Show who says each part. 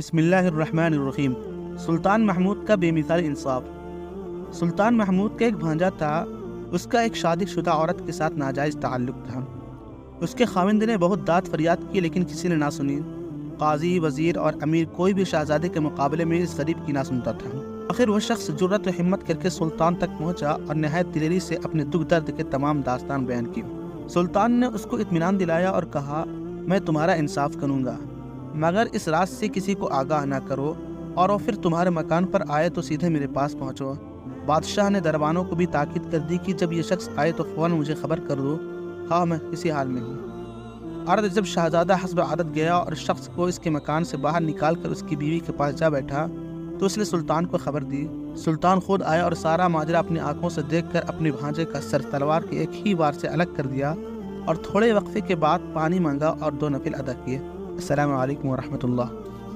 Speaker 1: बिस्मिल्लाहिर्रहमानिर्रहीम। सुल्तान महमूद का बेमिसाल इंसाफ। सुल्तान महमूद का एक भांजा था। उसका एक शादीशुदा औरत के साथ नाजायज़ ताल्लुक़ था। उसके खाविंद ने बहुत दाद फरियाद की, लेकिन किसी ने ना सुनी। काजी, वज़ीर और अमीर कोई भी शहज़ादे के मुकाबले में इस गरीब की ना सुनता था। आखिर वह शख्स जुर्रत व हिम्मत करके सुल्तान तक पहुँचा और नहायत दिलेरी से अपने दुख दर्द के तमाम दास्तान बयान की। सुल्तान ने उसको इत्मीनान दिलाया और कहा, मैं तुम्हारा इंसाफ करूँगा, मगर इस रात से किसी को आगाह ना करो, और वो फिर तुम्हारे मकान पर आए तो सीधे मेरे पास पहुँचो। बादशाह ने दरबानों को भी ताकीद कर दी कि जब ये शख्स आए तो फ़ौरन मुझे खबर कर दो, हाँ मैं किसी हाल में हूँ। अर्द जब शहजादा हस्ब आदत गया और शख्स को इसके मकान से बाहर निकाल कर उसकी बीवी के पास जा बैठा, तो उसने सुल्तान को खबर दी। सुल्तान खुद आया और सारा माजरा अपनी आंखों से देखकर अपने भांजे का सर तलवार के एक ही वार से अलग कर दिया और थोड़े वक्फे के बाद पानी मांगा और 2 नफिल अदा किए। अस्सलामु अलैकुम व रहमतुल्लाह।